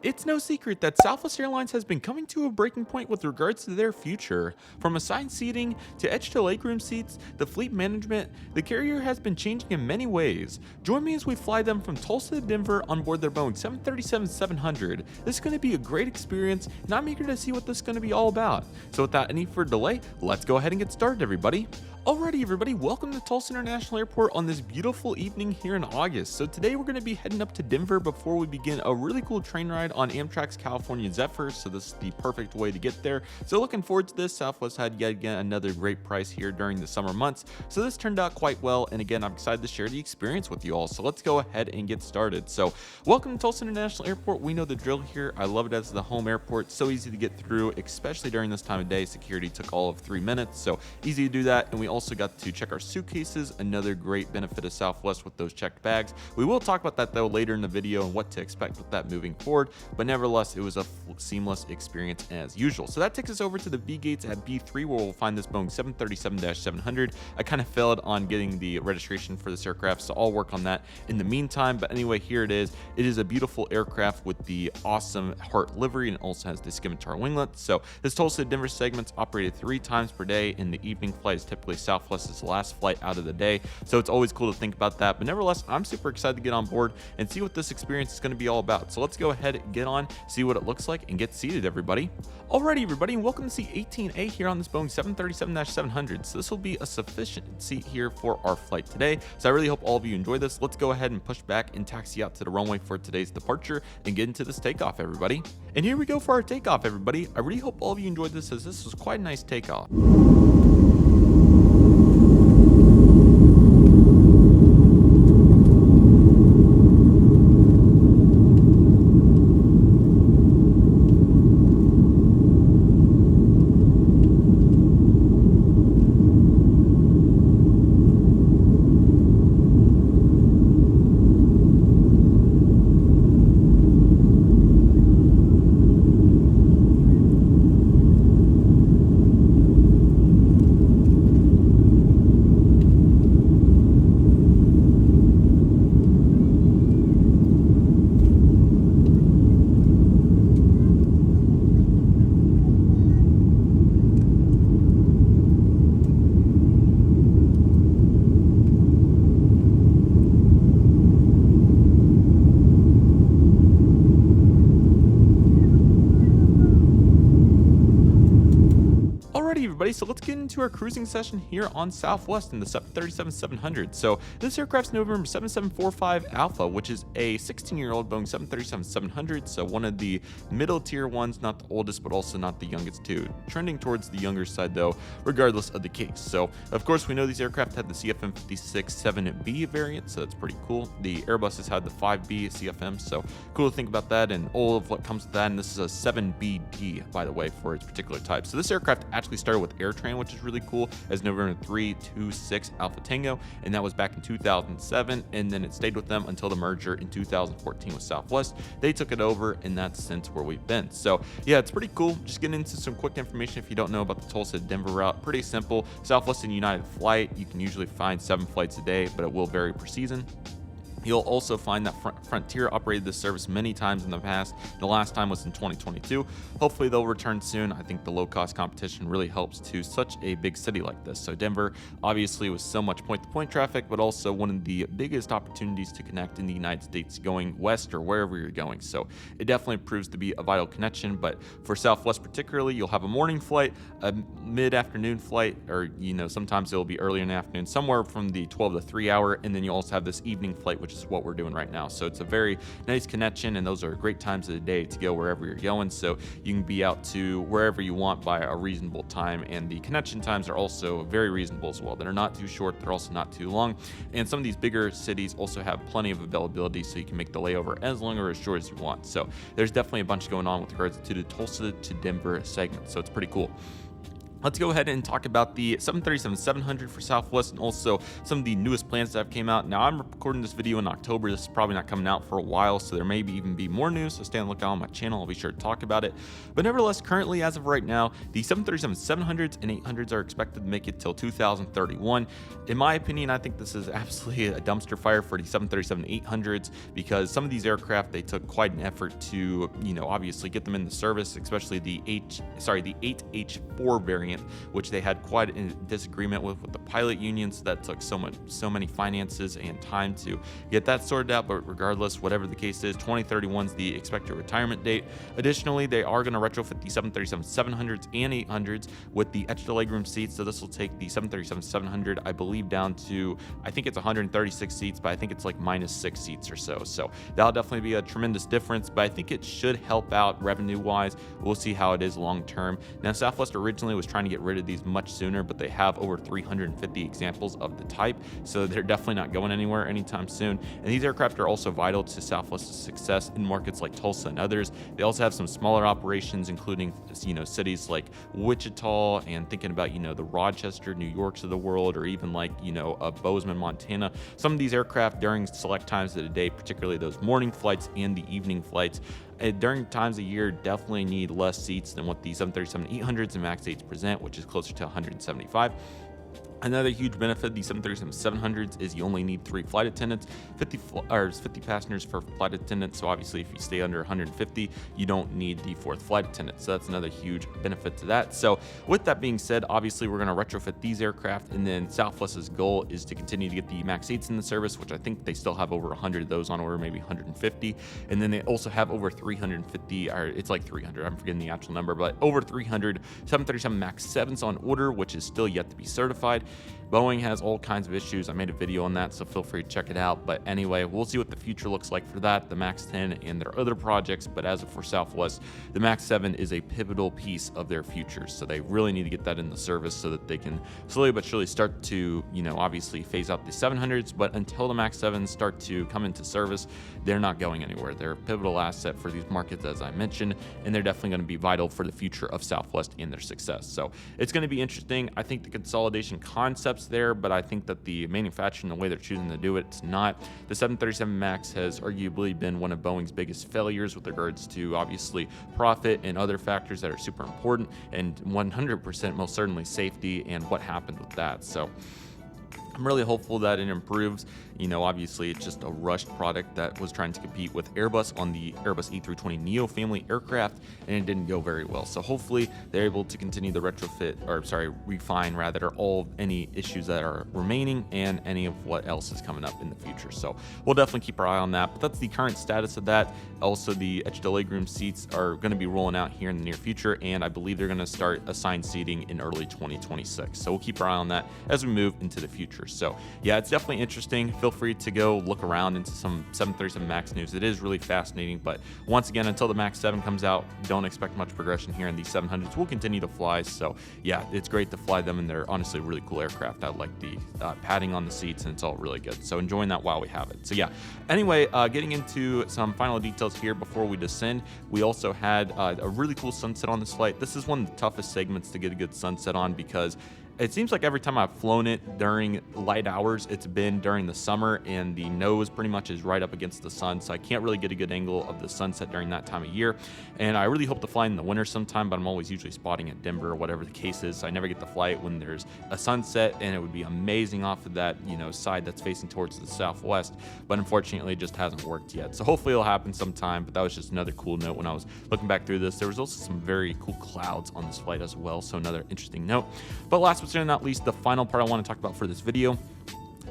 It's no secret that Southwest Airlines has been coming to a breaking point with regards to their future. From assigned seating to edge to legroom seats, the fleet management, the carrier has been changing in many ways. Join me as we fly them from Tulsa to Denver on board their Boeing 737-700. This is going to be a great experience, and I'm eager to see what this is going to be all about. So without any further delay, let's go ahead and get started, everybody. Alrighty, everybody, welcome to Tulsa International Airport on this beautiful evening here in August. So today we're going to be heading up to Denver before we begin a really cool train ride on Amtrak's California Zephyr. So this is the perfect way to get there. So looking forward to this. Southwest had yet again another great price here during the summer months. So this turned out quite well. And again, I'm excited to share the experience with you all. So let's go ahead and get started. So welcome to Tulsa International Airport. We know the drill here. I love it as the home airport. So easy to get through, especially during this time of day. Security took all of 3 minutes. So easy to do that. And we also got to check our suitcases, another great benefit of Southwest with those checked bags. We will talk about that though later in the video and what to expect with that moving forward, but nevertheless, it was a seamless experience as usual. So that takes us over to the B gates at B3 where we'll find this Boeing 737-700. I kind of failed on getting the registration for this aircraft, so I'll work on that in the meantime. But anyway, here it is. It is a beautiful aircraft with the awesome heart livery and also has the scimitar winglet. So this Tulsa to Denver segment's operated 3 times per day, and the evening flight is typically Southwest's last flight out of the day. So it's always cool to think about that. But nevertheless, I'm super excited to get on board and see what this experience is going to be all about. So let's go ahead, get on, see what it looks like, and get seated, everybody. Alrighty, everybody, and welcome to seat 18A here on this Boeing 737-700. So this will be a sufficient seat here for our flight today. So I really hope all of you enjoy this. Let's go ahead and push back and taxi out to the runway for today's departure and get into this takeoff, everybody. And here we go for our takeoff, everybody. I really hope all of you enjoyed this, as this was quite a nice takeoff. Everybody, so let's get into our cruising session here on Southwest in the 737-700. So this aircraft's November 7745 Alpha, which is a 16-year-old Boeing 737-700, so one of the middle tier ones, not the oldest but also not the youngest too, trending towards the younger side though, regardless of the case. So of course we know these aircraft had the CFM56-7B variant, so that's pretty cool. The Airbuses had the 5B CFM, so cool to think about that and all of what comes with that. And this is a 7BD, by the way, for its particular type. So this aircraft actually started with AirTran, which is really cool, as November 326 Alpha Tango, and that was back in 2007, and then it stayed with them until the merger in 2014 with Southwest. They took it over, and that's since where we've been. So yeah, it's pretty cool. Just getting into some quick information if you don't know about the Tulsa to Denver route. Pretty simple. Southwest and United flight, you can usually find 7 flights a day, but it will vary per season. You'll also find that Frontier operated this service many times in the past. The last time was in 2022. Hopefully they'll return soon. I think the low-cost competition really helps to such a big city like this. So Denver, obviously, with so much point-to-point traffic, but also one of the biggest opportunities to connect in the United States going west or wherever you're going. So it definitely proves to be a vital connection. But for Southwest particularly, you'll have a morning flight, a mid-afternoon flight, or sometimes it'll be earlier in the afternoon, somewhere from the 12 to 3 hour, and then you also have this evening flight, which is what we're doing right now. So it's a very nice connection, and those are great times of the day to go wherever you're going, so you can be out to wherever you want by a reasonable time. And the connection times are also very reasonable as well. They're not too short, they're also not too long, and some of these bigger cities also have plenty of availability, so you can make the layover as long or as short as you want. So there's definitely a bunch going on with regards to the Tulsa to Denver segment, so it's pretty cool. Let's go ahead and talk about the 737-700 for Southwest and also some of the newest plans that have came out. Now, I'm recording this video in October. This is probably not coming out for a while, so there may even be more news, so stay on the lookout on my channel. I'll be sure to talk about it. But nevertheless, currently, as of right now, the 737-700s and 800s are expected to make it till 2031. In my opinion, I think this is absolutely a dumpster fire for the 737-800s because some of these aircraft, they took quite an effort to, obviously get them into service, especially the 8H4 variant, which they had quite a disagreement with the pilot unions. That took so many finances and time to get that sorted out. But regardless, whatever the case is, 2031 is the expected retirement date. Additionally, they are going to retrofit the 737-700s and 800s with the extra legroom seats. So this will take the 737-700, I believe, down to, I think it's 136 seats, but I think it's like -6 seats or so. So that'll definitely be a tremendous difference, but I think it should help out revenue wise. We'll see how it is long term. Now, Southwest originally was trying to get rid of these much sooner, but they have over 350 examples of the type, so they're definitely not going anywhere anytime soon. And these aircraft are also vital to Southwest's success in markets like Tulsa and others. They also have some smaller operations, including cities like Wichita and thinking about the Rochester, New Yorks of the world, or even like Bozeman, Montana. Some of these aircraft during select times of the day, particularly those morning flights and the evening flights, during times of year, definitely need less seats than what the 737-800s and MAX 8s present, which is closer to 175. Another huge benefit of the 737-700s is you only need 3 flight attendants, 50 passengers per flight attendant. So obviously, if you stay under 150, you don't need the 4th flight attendant. So that's another huge benefit to that. So with that being said, obviously we're going to retrofit these aircraft, and then Southwest's goal is to continue to get the MAX 8s in the service, which I think they still have over 100 of those on order, maybe 150. And then they also have over 350, or it's like 300, I'm forgetting the actual number, but over 300 737 MAX 7s on order, which is still yet to be certified. Boeing has all kinds of issues. I made a video on that, so feel free to check it out. But anyway, we'll see what the future looks like for that, the MAX 10 and their other projects. But as of for Southwest, the MAX 7 is a pivotal piece of their future. So they really need to get that in the service so that they can slowly but surely start to, obviously phase out the 700s. But until the MAX 7s start to come into service, they're not going anywhere. They're a pivotal asset for these markets, as I mentioned, and they're definitely going to be vital for the future of Southwest and their success. So it's going to be interesting. I think the consolidation concepts there, but I think that the manufacturing, the way they're choosing to do it, it's not. The 737 MAX has arguably been one of Boeing's biggest failures with regards to obviously profit and other factors that are super important, and 100% most certainly safety and what happened with that. So I'm really hopeful that it improves. Obviously, it's just a rushed product that was trying to compete with Airbus on the Airbus A320neo family aircraft, and it didn't go very well. So hopefully, they're able to continue the refine any issues that are remaining and any of what else is coming up in the future. So we'll definitely keep our eye on that. But that's the current status of that. Also, the extra legroom seats are going to be rolling out here in the near future, and I believe they're going to start assigned seating in early 2026. So we'll keep our eye on that as we move into the future. So yeah, it's definitely interesting. Feel free to go look around into some 737 MAX news. It is really fascinating, but once again, until the MAX 7 comes out, don't expect much progression here in these 700s. We'll continue to fly. So yeah, it's great to fly them, and they're honestly really cool aircraft. I like the padding on the seats, and it's all really good. So enjoying that while we have it. So yeah, anyway, getting into some final details here before we descend. We also had a really cool sunset on this flight. This is one of the toughest segments to get a good sunset on because it seems like every time I've flown it during light hours, it's been during the summer, and the nose pretty much is right up against the sun, so I can't really get a good angle of the sunset during that time of year. And I really hope to fly in the winter sometime, but I'm always usually spotting at Denver or whatever the case is, so I never get to fly it when there's a sunset, and it would be amazing off of that side that's facing towards the southwest. But unfortunately, it just hasn't worked yet. So hopefully it'll happen sometime. But that was just another cool note when I was looking back through this. There was also some very cool clouds on this flight as well, so another interesting note. But last but certainly not least, the final part I want to talk about for this video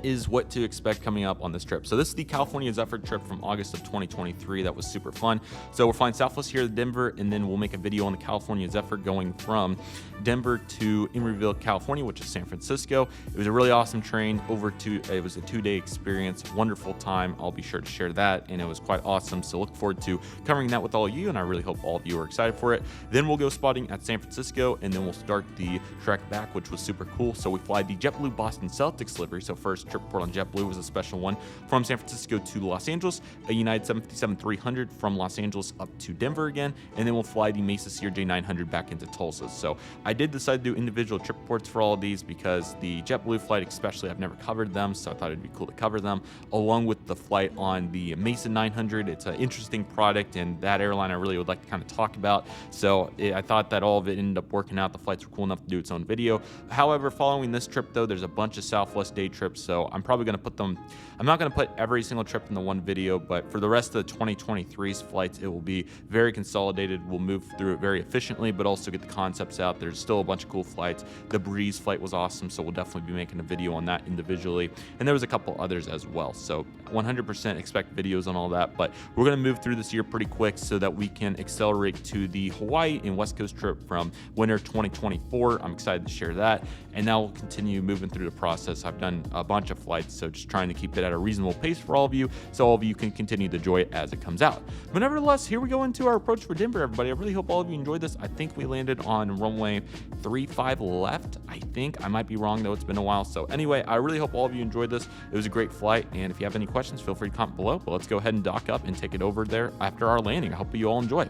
is what to expect coming up on this trip. So this is the California Zephyr trip from August of 2023. That was super fun. So we're flying Southwest here to Denver, and then we'll make a video on the California Zephyr going from Denver to Emeryville, California, which is San Francisco. It was a really awesome train. It was a 2-day experience, wonderful time. I'll be sure to share that, and it was quite awesome. So look forward to covering that with all of you, and I really hope all of you are excited for it. Then we'll go spotting at San Francisco, and then we'll start the trek back, which was super cool. So we fly the JetBlue Boston Celtics livery. So first trip report on JetBlue was a special one from San Francisco to Los Angeles, a United 737-300 from Los Angeles up to Denver again, and then we'll fly the Mesa CRJ-900 back into Tulsa. So I did decide to do individual trip reports for all of these because the JetBlue flight especially, I've never covered them, so I thought it'd be cool to cover them, along with the flight on the Mesa 900. It's an interesting product, and that airline I really would like to kind of talk about. So I thought that all of it ended up working out. The flights were cool enough to do its own video. However, following this trip though, there's a bunch of Southwest day trips, so I'm probably going to put them, I'm not going to put every single trip in the one video, but for the rest of the 2023's flights, it will be very consolidated. We'll move through it very efficiently, but also get the concepts out. There's still a bunch of cool flights. The Breeze flight was awesome, so we'll definitely be making a video on that individually. And there was a couple others as well. So 100% expect videos on all that, but we're going to move through this year pretty quick so that we can accelerate to the Hawaii and West Coast trip from winter 2024. I'm excited to share that. And now we'll continue moving through the process. I've done a bunch of flights, so just trying to keep it at a reasonable pace for all of you, so all of you can continue to enjoy it as it comes out. But nevertheless, here we go into our approach for Denver, everybody. I really hope all of you enjoyed this. I think we landed on runway 35 left. I think I might be wrong though. It's been a while. So anyway, I really hope all of you enjoyed this. It was a great flight, and if you have any questions, feel free to comment below. But let's go ahead and dock up and take it over there after our landing. I hope you all enjoy.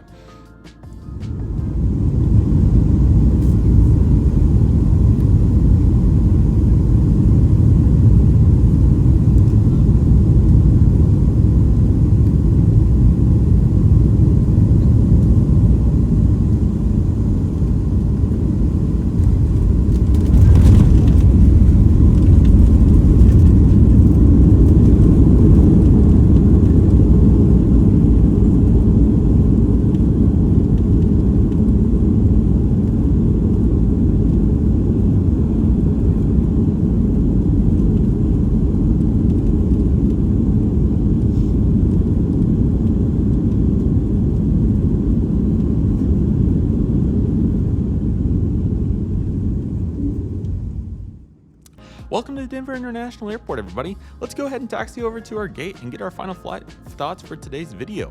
Welcome to Denver International Airport, everybody. Let's go ahead and taxi over to our gate and get our final flight thoughts for today's video.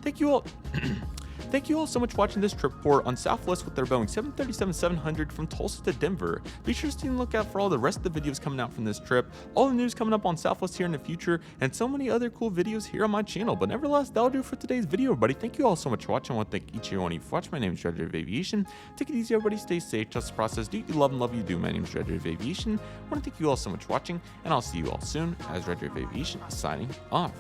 Thank you all. Thank you all so much for watching this trip report on Southwest with their Boeing 737-700 from Tulsa to Denver. Be sure to stay and look out for all the rest of the videos coming out from this trip, all the news coming up on Southwest here in the future, and so many other cool videos here on my channel. But nevertheless, that'll do for today's video, everybody. Thank you all so much for watching. I want to thank each and every one of you for watching. My name is Dredger of Aviation. Take it easy, everybody. Stay safe. Trust the process. Do what you love and love you do. My name is Dredger of Aviation. I want to thank you all so much for watching, and I'll see you all soon as Dredger of Aviation is signing off.